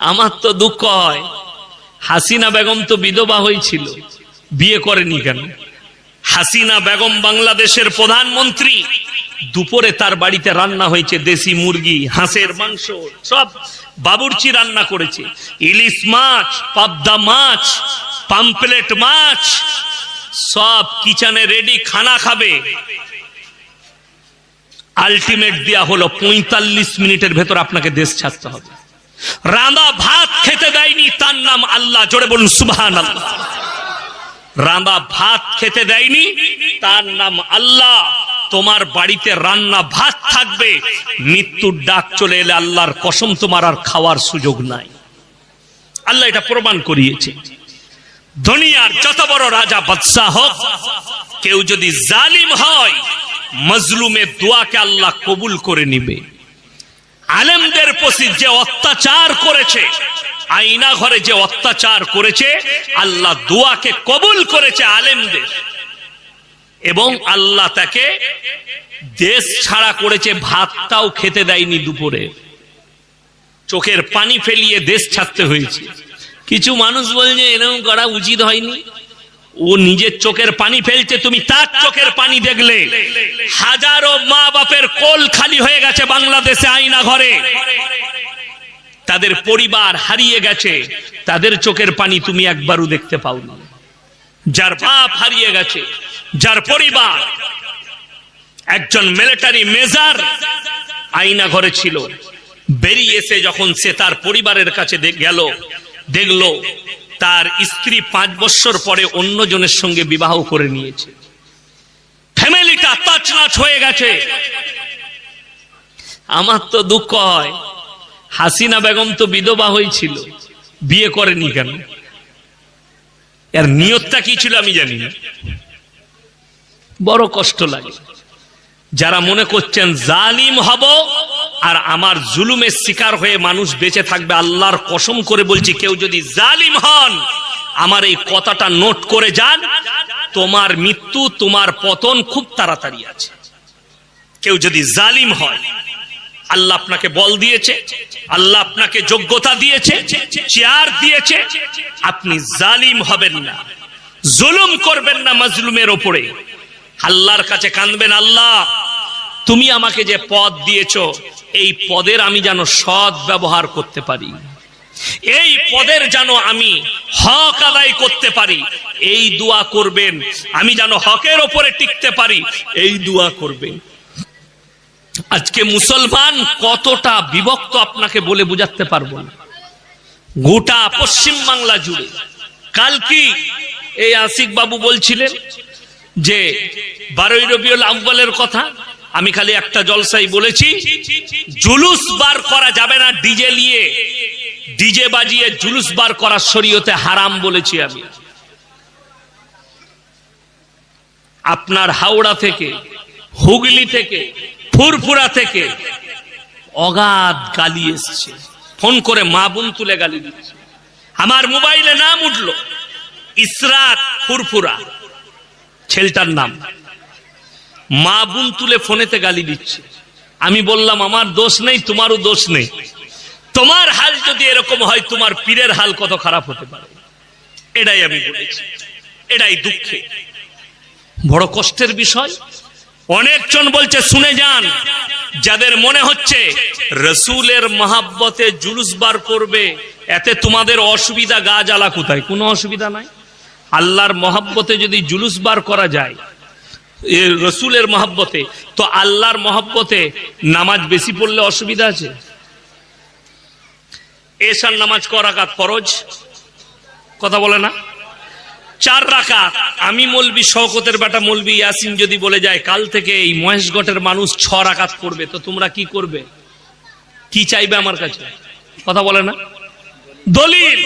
আমার তো দুঃখ হয়, হাসিনা বেগম তো বিধবা হয়েছিল, বিয়ে করেনি কেন? হাসিনা বেগম বাংলাদেশের প্রধানমন্ত্রী, দুপুরে তার বাড়িতে রান্না হয়েছে দেশি মুরগি, হাঁসের মাংস, সব বাবুর্চি রান্না করেছে, ইলিশ মাছ, পাবদা মাছ, পাম্পলেট মাছ, সব কিচেনে রেডি, খানা খাবে। আলটিমেট দেয়া হলো 45 মিনিটের ভেতর আপনাকে দেশ ছাড়তে হবে। রাঁধা ভাত খেতে দেয়নি, তার নাম আল্লাহ। জোরে বলুন সুবহানাল্লাহ। রাঁধা ভাত খেতে দেয়নি, তার নাম আল্লাহ। তোমার বাড়িতে রান্না ভাত থাকবে, মৃত্যুর ডাক চলে এলে আল্লাহর কসম তোমার আর খাওয়ার সুযোগ নাই। আল্লাহ এটা প্রমাণ করিয়েছে। দুনিয়ার যত বড় রাজা বাদশাহ হোক, কেউ যদি জালিম হয়, মজলুমের দোয়াকে আল্লাহ কবুল করে নিবে। আলেমদের প্রতি যে অত্যাচার করেছে, আয়না ঘরে যে অত্যাচার করেছে, আল্লাহ দোয়াকে কবুল করেছে আলেমদের, এবং আল্লাহ তাকে দেশ ছাড়া করেছে। ভাতটাও খেতে দেয়নি দুপুরে, চোখের পানি ফেলিয়ে দেশ ছাড়তে হয়েছে। কিছু মানুষ বলছে এরকম করা উচিত হয়নি। ও নিজের চোখের পানি ফেলছে, তুমি তার চোখের পানি দেখলে। হাজারো মা বাপের কোল খালি হয়ে গেছে বাংলাদেশে আয়না ঘরে, তাদের পরিবার হারিয়ে গেছে, তাদের চোখের পানি তুমি একবারও দেখতে পাওনি। যার বাপ হারিয়ে গেছে, যার পরিবার, একজন মিলিটারি মেজর আয়না ঘরে ছিল, বেরিয়ে এসে যখন সে তার পরিবারের কাছে গেল, দেখলো তার স্ত্রী 5 বছর পরে অন্যজনের সঙ্গে বিবাহ করে নিয়েছে। ফ্যামিলিটা তছনছ হয়ে গেছে। আমার তো দুঃখ হয়, হাসিনা বেগম তো বিধবা হয়েছিল, বিয়ে করেনি কেন? এর নিয়তটা কি ছিল আমি জানি না। বড় কষ্ট লাগে যারা মনে করছেন জালিম হব আর আমার জুলুমের শিকার হয়ে মানুষ বেঁচে থাকবে। আল্লাহর কসম করে বলছি, কেউ যদি জালিম হন, আমার এই কথাটা নোট করে যান, তোমার মৃত্যু, তোমার পতন খুব তাড়াতাড়ি আছে। কেউ যদি জালিম হয়, আল্লাহ আপনাকে বল দিয়েছে, আল্লাহ আপনাকে যোগ্যতা দিয়েছে, চেয়ার দিয়েছে, আপনি জালিম হবেন না, জুলুম করবেন না মাজলুমের ওপরে। আল্লাহর কাছে কাঁদবেন, আল্লাহ তুমি আমাকে যে পদ দিয়েছো, এই পদের আমি যেন সৎ ব্যবহার করতে পারি, এই পদের যেন আমি হক আদায় করতে পারি, এই দোয়া করবেন। আমি যেন হকের ওপরে টিকতে পারি, এই দোয়া করবেন। আজকে মুসলমান কতটা বিভক্ত আপনাকে বলে বোঝাতে পারবো না। গোটা পশ্চিম বাংলা জুড়ে কাল কি এই আশিক বাবু বলছিলেন যে 12ই রবিউল আউয়ালের কথা, আমি খালি একটা জলসাই বলেছি, জুলুস বার করা যাবে না ডিজে নিয়ে, ডিজে বাজিয়ে জুলুস বার করা শরীয়তে হারাম বলেছি আমি। আপনার হাওড়া থেকে, হুগলি থেকে, ফুরফুরা থেকে অগাধ গালি এসছে, ফোন করে মা বোন তুলে গালি দিচ্ছে। আমার মোবাইলে নাম উঠলো, ইসরাত ফুরফুরা ছেলেটার নাম, মা বোন তুলে ফোনেতে গালি দিচ্ছে। আমি বললাম আমার দোষ নেই, তোমারও দোষ নেই। তোমার হাল যদি এরকম হয়, তোমার পীরের হাল কত খারাপ হতে পারে, এটাই আমি বলেছি। এটাই দুঃখে বড় কষ্টের বিষয়। অনেকজন বলছে, শুনে যান, যাদের মনে হচ্ছে রসুলের মহাব্বতে জুলুস বার করবে, এতে তোমাদের অসুবিধা, গা জ্বালা কোথায়? কোনো অসুবিধা নাই। আল্লাহর মহাব্বতে যদি জুলুস বার করা যায় রসুলের মহাব্বতে, তো আল্লাহর মহাব্বতে নামাজ বেশি পড়লে অসুবিধা আছে? এশার নামাজ ক রাকাত ফরজ? কথা বলে না? 4 রাকাত। আমি মৌলবি শওকতের বেটা মৌলবি ইয়াসিন যদি বলে যায় কাল থেকে এই মহেশগটের মানুষ 6 রাকাত পড়বে, তো তোমরা কি করবে? কি চাইবে আমার কাছে? কথা বলে না? দলিল।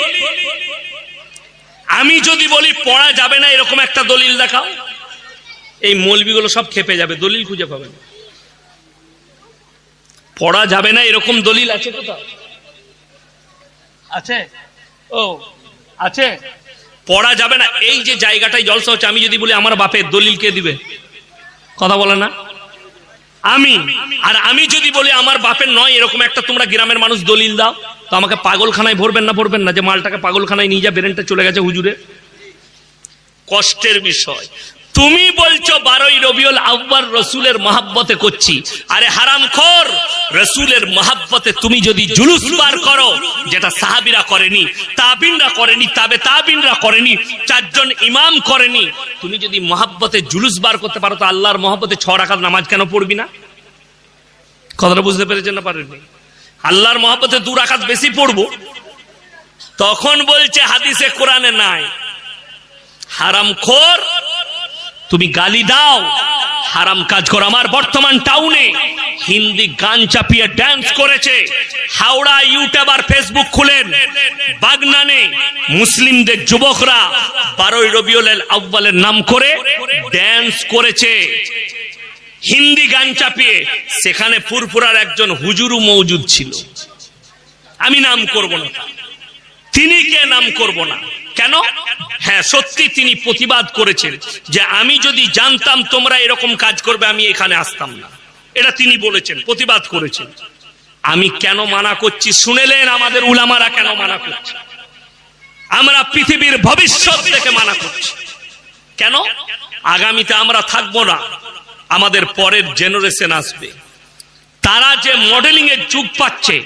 আমি যদি বলি পড়া যাবে না, এরকম একটা দলিল দেখাও, এই মৌলবিগুলো সব খেপে যাবে, দলিল খুঁজে পাবে না। পড়া যাবে না এরকম দলিল আছে কোথাও? আছে? ও আছে। পড়া যাবে না এই যে জায়গাটায় জলসা হচ্ছে, আমি যদি বলি আমার বাপের, দলিল কে দিবে? কথা বলে না? আমি। আর আমি যদি বলি আমার বাপের নয়, এরকম একটা তোমরা গ্রামের মানুষ দলিল দাও, তো আমাকে পাগলখানায় ভরবেন না যে মালটাকে পাগলখানায় নিয়ে যা, ব্রেনটা চলে গেছে হুজুরে। কষ্টের বিষয়। তুমি বলছো 12ই রবিউল আউয়াল রসুলের মহাব্বতে করছি। আরে হারামখোর, রসুলের মহাব্বতে তুমি যদি জুলুস বার করো, যেটা সাহাবীরা করেনি, তাবিনরা করেনি, তাবে তাবিনরা করেনি, 4 জন ইমাম করেনি, তুমি যদি মহাব্বতে জুলুস বার করতে পারো, তো আল্লাহর মহাব্বতে 6 রাকাত নামাজ কেন পড়বি না? কথাটা বুঝতে পেরেছেন না পারেননি? আল্লাহর মহাব্বতে 2 রাকাত বেশি পড়বো। তখন বলছে হাদিসে কোরআনে নাই। হারামখোর, তুমি গালি দাও, হারাম কাজ করো। আমার বর্তমান টাউনে হিন্দি গান চাপিয়ে ড্যান্স করেছে। হাওড়া ইউটিউব আর ফেসবুক খুলেন, বাগনানে মুসলিমদের যুবকরা 12ই রবিউল আউয়ালের নাম করে ড্যান্স করেছে হিন্দি গান চাপিয়ে। সেখানে ফুরফুরার একজন হুজুরও মওজুদ ছিল। আমি নাম করব না, তিনি কে নাম করব না। কেন? হ্যাঁ, সত্যি তিনি প্রতিবাদ করেছেন যে আমি যদি জানতাম তোমরা এরকম কাজ করবে আমি এখানে আসতাম না। এটা তিনি বলেছেন, প্রতিবাদ করেছেন। আমি কেন মানা করছি শুনেলেন? আমাদের উলামারা কেন মানা করছে? আমরা পৃথিবীর ভবিষ্যৎ দেখে মানা করছি। কেন? আগামীতে আমরা থাকবো না, আমাদের পরের জেনারেশন আসবে। তারা যে মডেলিং এর যুগ পাচ্ছে,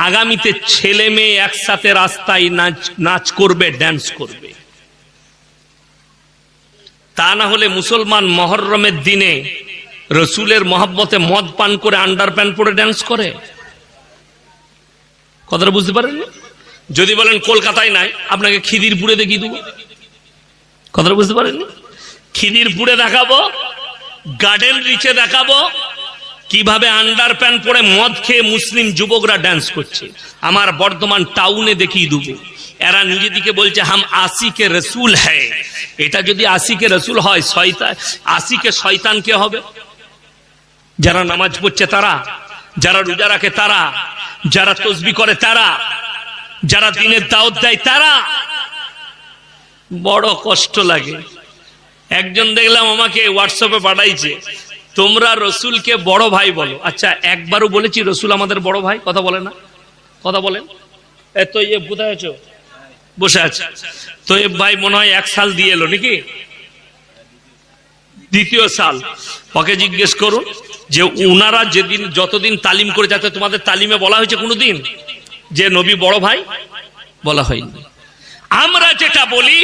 আগামীতে ছেলে মেয়ে একসাথে রাস্তায় নাচ করবে, ড্যান্স করবে। তা না হলে মুসলমান মহররমের দিনে রসুলের মহব্বতে মদ পান করে আন্ডারপ্যান্ট পরে ড্যান্স করে। কথাটা বুঝতে পারেন? যদি বলেন কলকাতায় নাই, আপনাকে খিদিরপুরে দেখিয়ে দেবো। কথাটা বুঝতে পারেন? খিদিরপুরে দেখাবো, গার্ডেন রিচে দেখাবো কিভাবে আন্ডারপ্যান্ট পরে মদ খেয়ে মুসলিম যুবকরা ড্যান্স করছে। আমার বর্ধমান টাউনে দেখিয়ে দেবো। এরা নিজেদিকে বলছে হাম আশিকে রসুল হ্যায়। এটা যদি আশিকে রসুল হয়, শয়তান আশিকে শয়তান কে হবে? যারা নামাজ পড়ছে তারা, যারা রোজা রাখে তারা, যারা তসবিহ করে তারা, যারা দিনের দাওয়াত দেয় তারা। বড় কষ্ট লাগে। একজন দেখলাম আমাকে হোয়াটসঅ্যাপে পাঠাইছে, তোমরা রসুলকে বড় ভাই বলো। আচ্ছা, একবারও বলেছি রসুল আমাদের বড় ভাই? কথা বলে না? কথা বলেন? এত কোথায় আছো? বসে আছে তো এ ভাই মনে হয় 1 সাল দিয়ে এলো নাকি, 2য় সাল। ওকে জিজ্ঞেস করুন যে উনারা যেদিন যতদিন তালিম করে যাচ্ছে, তোমাদের তালিমে বলা হয়েছে কোনোদিন যে নবী বড় ভাই? বলা হয়নি। আমরা যেটা বলি,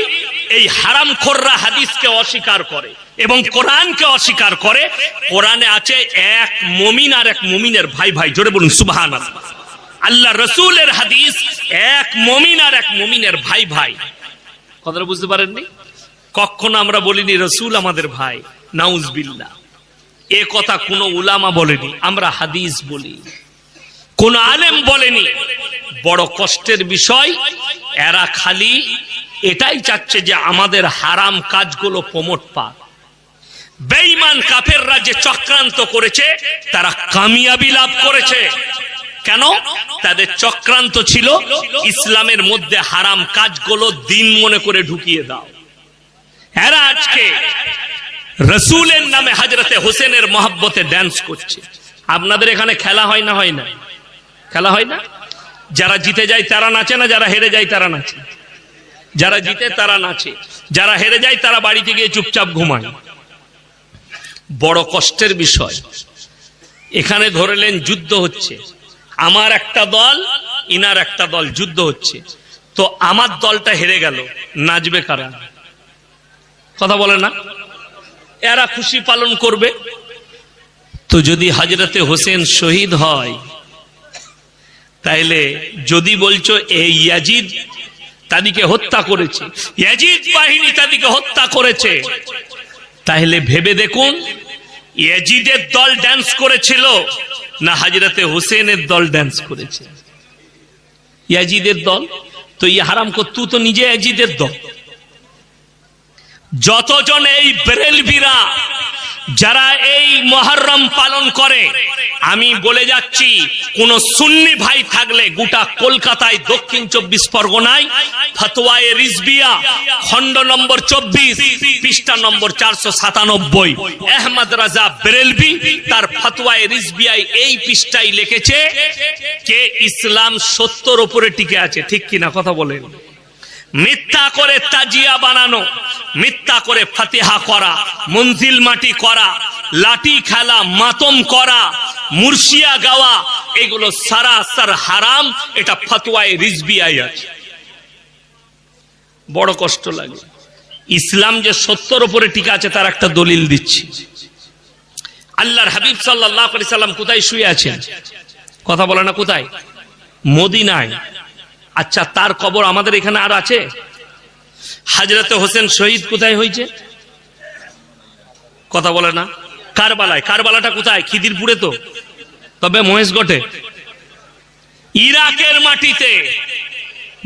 এই হারামখোররা হাদিসকে অস্বীকার করে এবং কোরআনকে অস্বীকার করে। কোরআনে আছে এক মুমিন আর এক মুমিনের ভাই ভাই। জোরে বলুন সুবহানাল্লাহ। আল্লাহ রসুলের হাদিস এক মুমিন আর এক মুমিনের ভাই ভাই। কথাটা বুঝতে পারেননি? কখনো আমরা বলিনি রসুল আমাদের ভাই, নাউজুবিল্লাহ। এ কথা কোনো উলামা বলেনি, আমরা হাদিস বলি, কোন আলেম বলেনি। বড় কষ্টের বিষয়, এরা খালি এটাই চাচ্ছে যে আমাদের হারাম কাজগুলো প্রমোট পাক। বেঈমান কাফেররা যে চক্রান্ত করেছে, তারা কামিয়াবি লাভ করেছে। কেন? তাদের চক্রান্ত ছিল ইসলামের মধ্যে হারাম কাজগুলো দিন মনে করে ঢুকিয়ে দাও। এরা আজকে রসুলের নামে হযরতে হোসেনের মহব্বতে ড্যান্স করছে। আপনাদের এখানে খেলা হয় না? হয় না? খেলা হয় না? যারা জিতে যায় তারা নাচে না, যারা হেরে যায় তারা নাচে? যারা জিতে তারা নাচে, যারা হেরে যায় তারা বাড়িতে গিয়ে চুপচাপ ঘুমায়। বড় কষ্টের বিষয়। এখানে ধরলেন যুদ্ধ হচ্ছে, আমার একটা দল ইনার একটা দল, যুদ্ধ হচ্ছে। তো আমার দলটা হেরে গেল, নাচবে কারা? কথা বলে না? এরা খুশি পালন করবে। তো যদি হযরতে হোসেন শহীদ হয়, তাইলে যদি বলছো এই ইয়াজিদ তাদেরকে হত্যা করেছে, ইয়াজিদ বাহিনী তাদেরকে হত্যা করেছে, তাহলে ভেবে দেখুন ইয়াজিদের দল ড্যান্স করেছিল না হযরতে হোসেনের দল ড্যান্স করেছে? ইয়াজিদের দল। তো এই হারাম করতু তো নিজে ইয়াজিদের দল। যতজন এই বেরেলভিরা যারা এই মুহররম পালন করে, আমি বলে যাচ্ছি, কোন সুন্নি ভাই থাকলে গোটা কলকাতায় দক্ষিণ 24 পরগনায় ফতোয়ায়ে রিজবিয়া খণ্ড নম্বর 24 পৃষ্ঠা নম্বর 497 আহমদ রাজা বেরেলভি তার ফতোয়ায়ে রিজবিয়ায় এই পৃষ্ঠায় লিখেছে কে ইসলাম সত্যর উপরে টিকে আছে। ঠিক কিনা কথা বলেন? মিথ্যা করে তাজিয়া বানানো, মিথ্যা করে ফাতিহা করা, মঞ্জিল মাটি করা, লাঠি খেলা, মাতম করা, মুর্শিয়া গাওয়া, এগুলো সারাসার হারাম। এটা ফতোয়ায়ে রিজবিয়ায় আছে। বড় কষ্ট লাগে। ইসলাম যে সত্যর উপরে টিকে আছে তার একটা দলিল দিচ্ছি। আল্লাহর হাবিব সাল্লাল্লাহু আলাইহি সাল্লাম কোথায় শুয়ে আছেন? কথা বলে না কোথায়? মদিনায়। আচ্ছা, তার কবর আমাদের এখানে আর আছে? হযরত হোসেন শহীদ কোথায় হয়েছে? কথা বলে না। কারবালায়। কারবালাটা কোথায়? খিদিরপুরে তো, তবে মহেশগড়ে, ইরাকের মাটিতে।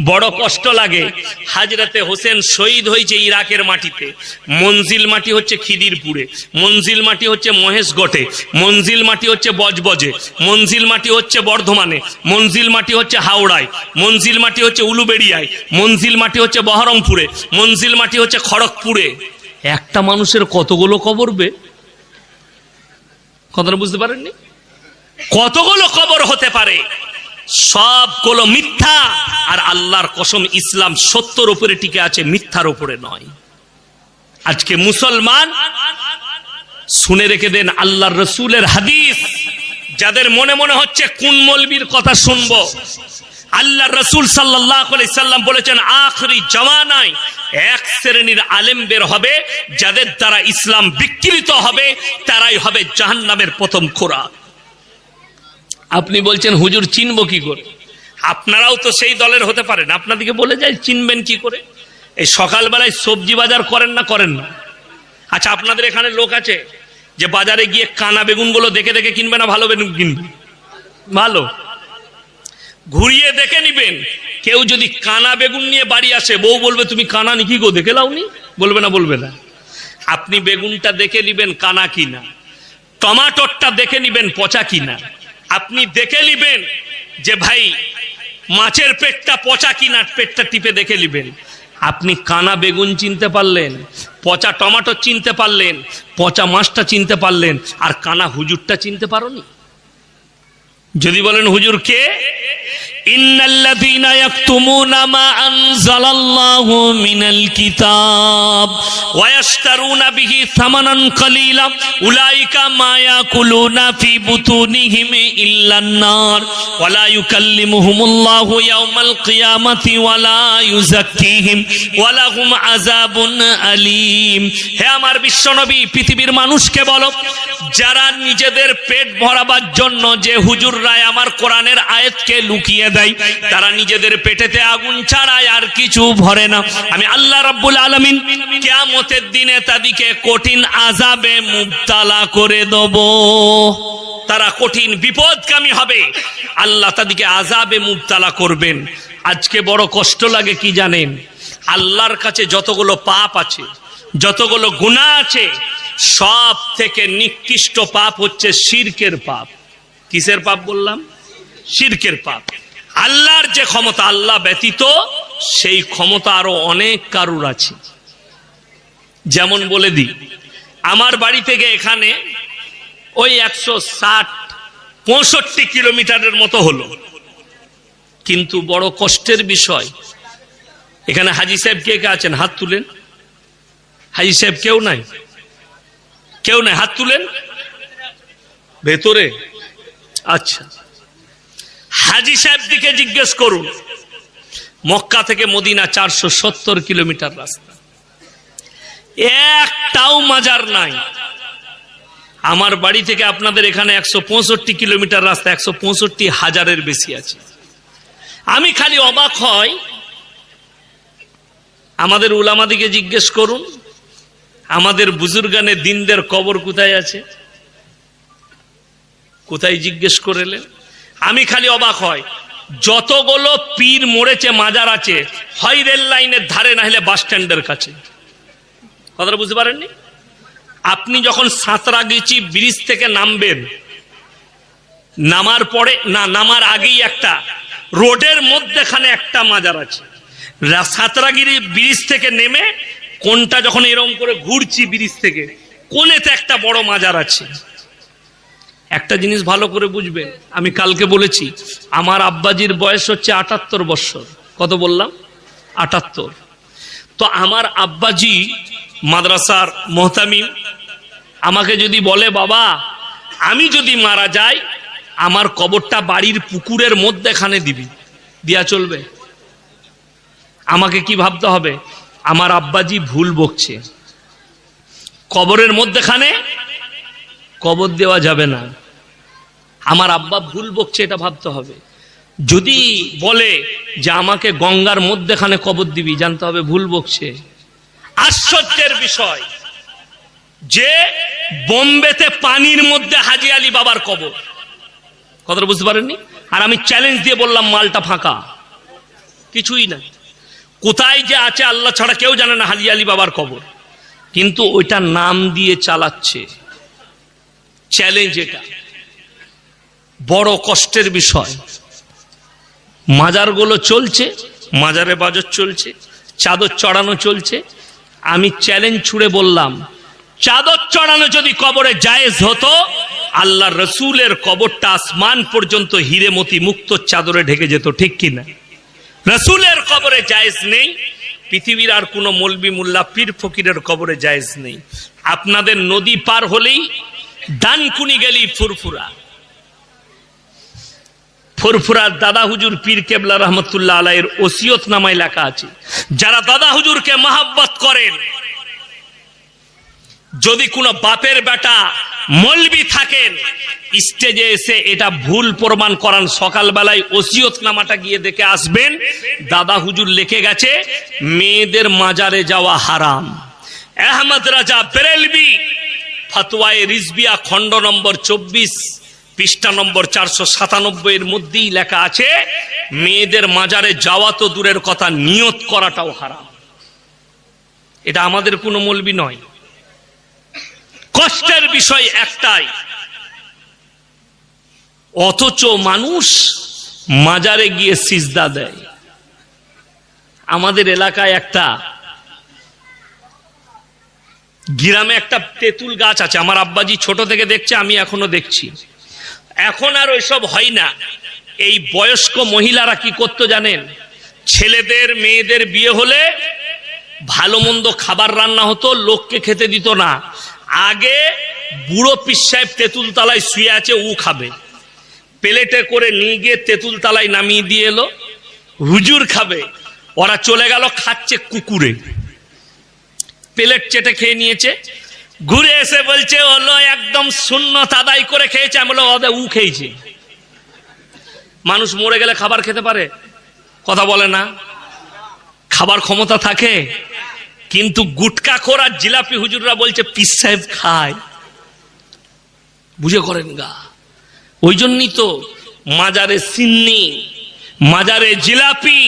বড় কষ্ট লাগে। হযরতে হোসেন শহীদ হয়েছে ইরাকের মাটিতে, মঞ্জিল মাটি হচ্ছে খিদিরপুরে, মঞ্জিল মাটি হচ্ছে মহেশগড়ে, মঞ্জিল মাটি হচ্ছে বজবজে, মঞ্জিল মাটি হচ্ছে বর্ধমানে, মঞ্জিল মাটি হচ্ছে হাওড়ায়, মঞ্জিল মাটি হচ্ছে উলুবেড়িয়ায়, মঞ্জিল মাটি হচ্ছে বহরমপুরে, মঞ্জিল মাটি হচ্ছে খড়গপুরে। একটা মানুষের কতগুলো কবর বে? কথাটা বুঝতে পারেননি? কতগুলো কবর হতে পারে? সবগুলো মিথ্যা। আর আল্লাহর কসম, ইসলাম সত্যর উপরে টিকে আছে, মিথ্যার উপরে নয়। আজকে মুসলমান শুনে রেখে দেন আল্লাহর রসুলের হাদিস। যাদের মনে মনে হচ্ছে কোন মৌলবীর কথা শুনবো, আল্লাহর রসুল সাল্লাল্লাহু আলাইহি সাল্লাম বলেছেন আখরি জামানায় এক শ্রেণীর আলেম বের হবে যাদের দ্বারা ইসলাম বিকৃত হবে, তারাই হবে জাহান্নামের প্রথম খোরাক। আপনি বলছেন হুজুর চিনবো কি করে? আপনারাও তো সেই দলের হতে পারেন। আপনাদেরকে বলে যাই চিনবেন কি করে। এই সকালবেলায় সবজি বাজার করেন না? করেন না? আচ্ছা, আপনাদের এখানে লোক আছে যে বাজারে গিয়ে কানা বেগুনগুলো দেখে দেখে কিনবে না ভালো বেগুন কিনবে? ভালো ঘুরিয়ে দেখে নিবেন। কেউ যদি কানা বেগুন নিয়ে বাড়ি আসে, বউ বলবে তুমি কানা নি কি গো, দেখে লাওনি? বলবে না? বলবে না। আপনি বেগুনটা দেখে নিবেন কানা কিনা, টমাটোরটা দেখে নিবেন পচা কিনা, আপনি দেখে নিবেন যে ভাই মাছের পেটটা পচা কিনা, পেটটা টিপে দেখে নিবেন। আপনি কানা বেগুন চিনতে পারলেন, পচা টমাটো চিনতে পারলেন, পচা মাছটা চিনতে পারলেন, আর কানা হুজুরটা চিনতে পারোনি? যদি বলেন হুজুর কে? ইন্নাল্লাযীনা ইয়াকতুমুনা মা আনজালাল্লাহু মিনাল কিতাব ওয়া ইয়াশতারুনা বিহি সামানান কালীলা উলাইকা মা ইয়াকুলুনা ফি বুতুনিহিম ইল্লান নার ওয়া লা ইউকাল্লিমুহুমুল্লাহু ইয়াওমাল কিয়ামাতি ওয়া লা ইউযাক্কিহিম ওয়া লাহুম আযাবুন আলীম। হে আমার বিশ্বনবী, পৃথিবীর মানুষকে বলো, যারা নিজেদের পেট ভরাবার জন্য যে হুজুররা আমার কোরআনের আয়াতকে লুকিয়ে দেয়, তারা নিজেদের পেটেতে আগুন ছাড়ায় আর কিছু ভরে না। আমি আল্লাহ রাব্বুল আলামিন কিয়ামতের দিনে তাদেরকে কঠিন আযাবে মুবতালা করে দেব। তারা কঠিন বিপদগামী হবে, আল্লাহ তাদেরকে আযাবে মুবতালা করবেন। আজকে বড় কষ্ট লাগে কি জানেন? আল্লাহর কাছে যতগুলো পাপ আছে, যতগুলো গুনাহ আছে, সব থেকে নিকৃষ্ট পাপ হচ্ছে শিরকের পাপ। কিসের পাপ বললাম? শিরকের পাপ। আল্লাহর যে ক্ষমতা, আল্লাহ ব্যতীত সেই ক্ষমতা আরো অনেক কারুর আছে। যেমন বলে দিই, আমার বাড়ি থেকে এখানে ওই 160-65 কিলোমিটারের মতো হলো। কিন্তু বড় কষ্টের বিষয়, এখানে হাজী সাহেব কে কে আছেন? হাত তুলেন। হাজী সাহেব কেউ নাই? কেউ নাই? হাত তুলেন। ভেতরে? আচ্ছা, হাজী সাহেব দিকে জিজ্ঞেস করুন। মক্কা থেকে মদিনা 470 কিলোমিটার রাস্তা, একটাও মাজার নাই। আমার বাড়ি থেকে আপনাদের এখানে 165 কিলোমিটার রাস্তা, 165,000-এর বেশি আছে। আমি খালি অবাক হয়, আমাদের উলামাদিকে জিজ্ঞেস করুন, আমাদের বুজুর্গানে দিনদের কবর কোথায় আছে? কোথায় জিজ্ঞেস করেলেন? আমি খালি অবাক হয়, যতগুলো পীর মরেছে মাজার আছে, হয় রেল লাইনের ধারে, না হলে বাস স্ট্যান্ডের কাছে। কথাটা বুঝতে পারেননি? আপনি যখন সাঁতরাগাছি ব্রিজ থেকে নামবেন, নামার পরে না, নামার আগেই একটা রোডের মধ্যেখানে একটা মাজার আছে। সাঁতরাগিরি ব্রিজ থেকে নেমে কোনটা যখন এরকম করে ঘুরছি ব্রিজ থেকে, কোনেতে একটা বড় মাজার আছে। একটা জিনিস ভালো করে বুঝবেন, আমি কালকে বলেছি আমার আব্বাজির বয়স হচ্ছে ৭৮ বছর। কত বললাম? ৭৮। তো আমার আব্বাজি মাদ্রাসার মোহতামিম, আমাকে যদি বলে বাবা আমি যদি মারা যাই আমার কবরটা বাড়ির পুকুরের মধ্যেখানে দিবি, দিয়া চলবে? আমাকে কি ভাবতে হবে? আমার আব্বাজি ভুল বকছে, কবরের মধ্যেখানে কবর দেওয়া যাবে না, আমার আব্বা ভুল বকছে এটা ভাবতে হবে। যদি বলে যে আমাকে গঙ্গার মধ্যেখানে কবর দিবি, জানতে হবে ভুল বকছে। আশ্চর্যের বিষয় যে বোম্বেতে পানির মধ্যে হাজী আলী বাবার কবর, কথাটা বুঝতে পারেননি? আর আমি চ্যালেঞ্জ দিয়ে বললাম মালটা ফাঁকা, কিছুই না। কোথায় যে আছে আল্লাহ ছাড়া কেউ জানে না হাজী আলী বাবার কবর, কিন্তু ওইটা নাম দিয়ে চালাচ্ছে। চ্যালেঞ্জ এটা, বড় কষ্টের বিষয়। মাজারগুলো চলছে, মাজারে বাজার চলছে, চাদর চড়ানো চলছে। আমি চ্যালেঞ্জ ছুড়ে বললাম চাদর চড়ানো যদি কবরে জায়েজ হতো, আল্লাহ রসুলের কবরটা আসমান পর্যন্ত হিরে মতি মুক্ত চাদরে ঢেকে যেত, ঠিক কিনা? রসুলের কবরে জায়েজ নেই, পৃথিবীর আর কোন মৌলবি মোল্লা পীর ফকিরের কবরে জায়েজ নেই। আপনাদের নদী পার হলেই ডানকুনি গেলি ফুরফুরা, ফুরফুরার দাদা হুজুর পীর কেবলা রহমতুল্লাহ আলাইহির ওসিয়ত নামায় লেখা আছে, যারা দাদা হুজুরকে মহব্বত করেন, যদি কোনো বাপের বেটা মৌলবি থাকেন স্টেজে এসে এটা ভুল প্রমাণ করান, সকালবেলায় ওসিয়ত নামাটা গিয়ে দেখে আসবেন। দাদা হুজুর লিখে গেছে মেয়েদের মাজারে যাওয়া হারাম। আহমদ রাজা বেরেলভি ফতোয়ায়ে রিজবিয়া খণ্ড নম্বর 24 পৃষ্ঠা নম্বর 497 এর মধ্যেই লেখা আছে মেয়েদের মাজারে যাওয়া তো দূরের কথা, নিয়ত করাটাও হারাম। এটা আমাদের কোনো মৌলবি নয়। কষ্টের বিষয় একটাই, অথচ মানুষ মাজারে গিয়ে সিজদা দেয়। আমাদের এলাকায় একটা গ্রামে একটা তেঁতুল গাছ আছে, আমার আব্বাজি ছোট থেকে দেখছে, আমি এখনো দেখছি। এখন আর ওইসব হয় না। এই বয়স্ক মহিলারা কি করতো জানেন? ছেলেদের মেয়েদের বিয়ে হলে ভালো মন্দ খাবার রান্না হতো, লোককে খেতে দিত না। আগে বুড়ো পীর সাহেব তেঁতুল তলায় শুয়ে আছে, ও খাবে। প্লেটে করে নিয়ে গিয়ে তেঁতুল তলায় নামিয়ে দিয়ে এলো, হুজুর খাবে। ওরা চলে গেল, খাচ্ছে কুকুরে, প্লেট চেটে খেয়ে নিয়েছে। ঘুরে এসে বলছে হলো একদম সুন্নত আদায় করে খেয়েছে। আমি বললাম ওদের উ খেয়েছে। মানুষ মরে গেলে খাবার খেতে পারে? কথা বলে না, খাবার ক্ষমতা থাকে। কিন্তু গুটকা খোর আর জিলাপি হুজুররা বলছে পীর সাহেব খায়, বুঝে করেন গা। ওই জন্যই তো মাজারে সিন্নি, মাজারে জিলাপি,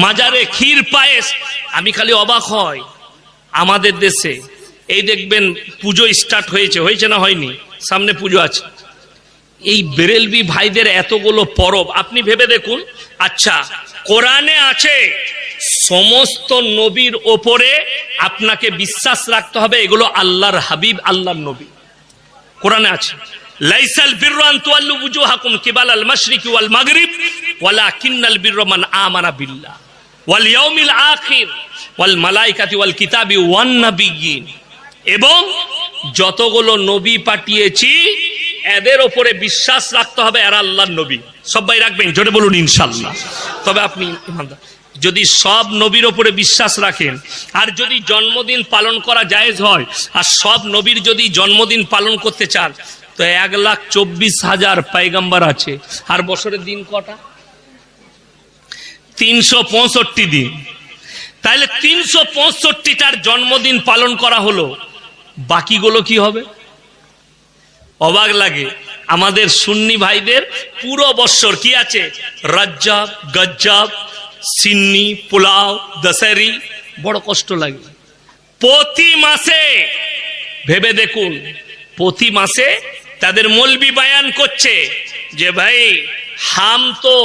মাজারে ক্ষীর পায়েস। আমি খালি অবাক হয় আমাদের দেশে, এই দেখবেন পুজো স্টার্ট হয়েছে না হয়নি, সামনে পুজো আছে, এই বেরেলভি ভাইদের এতগুলো পরব আপনি ভেবে দেখুন। আচ্ছা, কোরআনে আছে সমস্ত নবীর ওপরে আপনাকে বিশ্বাস রাখতে হবে, এগুলো আল্লাহর হাবিব, আল্লাহর নবী। কোরআনে আছে লাইসাল বিররু আন তুওয়াল্লু ওয়ুজুহাকুম কিবালাল মাশরিকি ওয়াল মাগরিব ওয়ালাকিন্নাল বিররা মান আমানা বিল্লাহ ওয়াল ইয়াউমিল আখির ওয়াল মালাইকাতি ওয়াল কিতাবি ওয়ান নাবিয়্যিন। এবং যতগুলো নবী পাঠিয়েছি এদের ওপরে বিশ্বাস রাখতে হবে, এরা আল্লাহর নবী। সবাই রাখবেন, জোরে বলুন ইনশাআল্লাহ। তবে আপনি ইমানদার যদি সব নবীর ওপরে বিশ্বাস রাখেন, আর যদি জন্মদিন পালন করা জায়েজ হয়, আর সব নবীর যদি জন্মদিন পালন করতে চান, তো 1,24,000 পয়গম্বর আছে। আর বছরের দিন কটা? 365 দিন। তাহলে 365টার জন্মদিন পালন করা হলো, বাকিগুলো কি হবে? অবাক লাগে। আমাদের সুন্নি ভাইদের পুরো বৎসর কি আছে? রজ্জাব, গজ্জাব, সিন্নি, পোলাও, দশেরি। বড় কষ্ট লাগে। প্রতি মাসে ভেবে দেখুন, প্রতি মাসে তাদের মৌলবি বয়ান করছে যে ভাই हम तो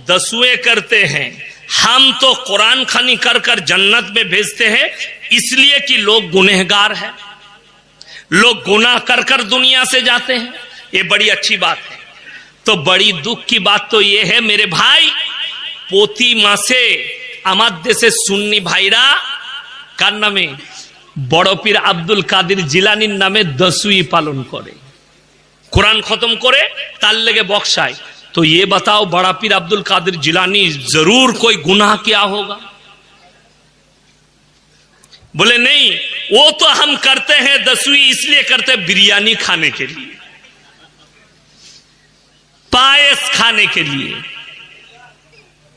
दसुए करते हैं, हम तो कुरान खानी कर कर जन्नत में भेजते हैं, इसलिए कि लोग गुनहगार हैं, लोग गुनाह कर कर दुनिया से जाते हैं। ये बड़ी अच्छी बात है। तो बड़ी दुख की बात तो ये है मेरे भाई, पोती मासे আমার দেশে সুন্নি ভাইরা কার নামে, বড় পীর আব্দুল কাদের জিলানির নামে দসুই পালন করে, कुरान खत्म करे तार लेगे बख्शाए। तो ये बताओ बड़ा पीर अब्दुल कादिर जिलानी जरूर कोई गुनाह किया होगा? बोले नहीं, वो तो हम करते हैं दसवीं इसलिए करते हैं बिरयानी खाने के लिए, पायस खाने के लिए।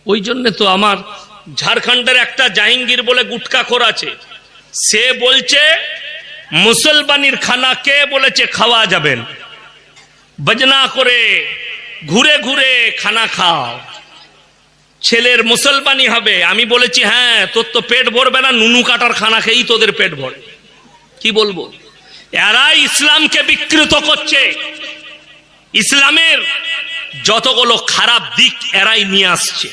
ওই জন্য তো আমার ঝাড়খণ্ডের একটা জাহাঙ্গীর বলে গুটকাখোর আছে, সে বলছে মুসলমানের খানা কে বলেছে খাওয়া যাবেন, বজনা করে ঘুরে ঘুরে খানা খাও, ছেলের মুসলমানি হবে। আমি বলেছি হ্যাঁ, তোর তো পেট ভরবে না, নুনু কাটার খানা খেয়েই তোদের পেট ভরে। কি বলবো, এরা ইসলামকে বিকৃত করছে, ইসলামের যতগুলো খারাপ দিক এরাই নিয়ে আসছে।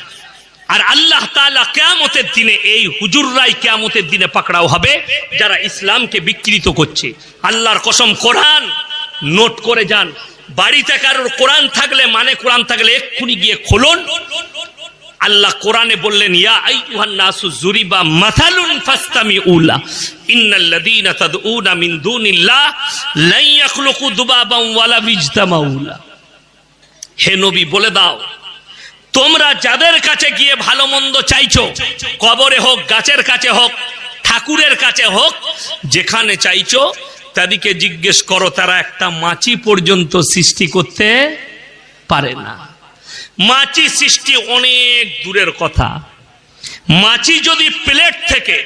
আর আল্লাহ তাআলা কিয়ামতের দিনে এই হুজুররাই কিয়ামতের দিনে পাকড়াও হবে যারা ইসলামকে বিকৃত করছে। আল্লাহর কসম, কোরআন নোট করে যান, বাড়িতে কারোর কোরআন থাকলে, মানে কোরআন থাকলে এক্ষুনি গিয়ে খুলুন। আল্লাহ কোরআনে বললেন ইয়া আইয়ুহান নাসু যুরিবা মাসালুন ফাসতামিউ লা ইন্নাল্লাযীনা তাদউনা মিন দুনিল্লাহ লা ইয়াখলুকু দুবাবান ওয়ালা বিজতামাউ লা। হে নবী বলে দাও, তোমরা যাদের কাছে গিয়ে ভালো মন্দ চাইছো, কবরে হোক, গাছের কাছে হোক, ঠাকুরের কাছে হোক, যেখানে চাইছো তাদেরকে জিজ্ঞেস করো, তারা একটা মাছি পর্যন্ত সৃষ্টি করতে পারে না। মাছি সৃষ্টি অনেক দূরের কথা। মাছি যদি প্লেট থেকে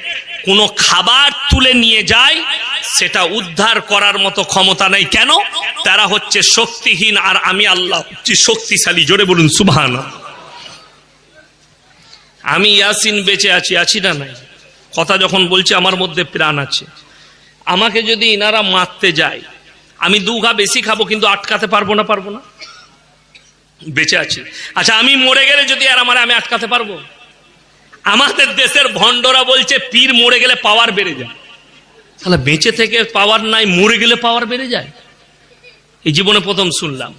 কোনো খাবার তুলে নিয়ে যায়, সেটা উদ্ধার করার মতো ক্ষমতা নেই। কেন? তারা হচ্ছে শক্তিহীন, আর আমি আল্লাহ হচ্ছি শক্তিশালী। জোরে বলুন সুবহানাল্লাহ। আমি ইয়াসিন বেঁচে আছি, আছি না নাই? কথা যখন বলছি আমার মধ্যে প্রাণ আছে। আমাকে যদি ইনারা মারতে যায়, আমি দু ঘা বেশি খাবো, কিন্তু আটকাতে পারবো না, পারবো না, বেঁচে আছি। আচ্ছা, আমি মরে গেলে যদি আর আমার, আমি আটকাতে পারবো? আমাদের দেশের ভণ্ডরা বলছে পীর মরে গেলে পাওয়ার বেড়ে যায়। তাহলে বেঁচে থেকে পাওয়ার নাই, মরে গেলে পাওয়ার বেড়ে যায়? এই জীবনে প্রথম শুনলাম।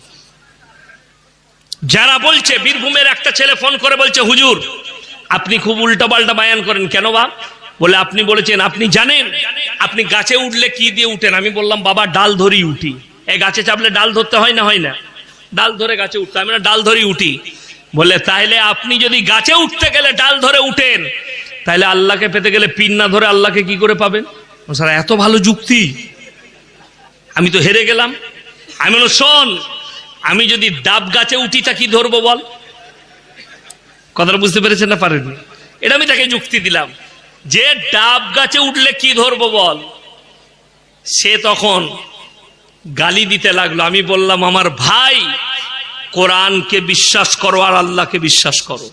যারা বলছে, বীরভূমের একটা ছেলে ফোন করে বলছে হুজুর আপনি খুব উল্টা পাল্টা বায়ান করেন, কেন বাপ? বলে আপনি বলেছেন, আপনি জানেন আপনি গাছে উঠলে কি দিয়ে উঠেন? আমি বললাম বাবা ডাল ধরেই উঠি। এই গাছে চাপলে ডাল ধরতে হয় না, হয় না? ডাল ধরে গাছে উঠতে, আমি না ডাল ধরেই উঠি। বলে তাহলে আপনি যদি গাছে উঠতে গেলে ডাল ধরে উঠেন, তাহলে আল্লাহকে পেতে গেলে পিন না ধরে আল্লাহকে কি করে পাবেন? স্যার এত ভালো যুক্তি, আমি তো হেরে গেলাম। আমি বললাম শোন, আমি যদি ডাব গাছে উঠি তা কি ধরবো বল? কথাটা বুঝতে পেরেছেন না পারেননি? এটা আমি তাকে যুক্তি দিলাম যে ডাব গাছে উঠলে কি ধরবো বল। সে তখন গালি দিতে লাগলো। আমি বললাম আমার ভাই, কোরআনকে বিশ্বাস করো আর আল্লাহকে বিশ্বাস করো।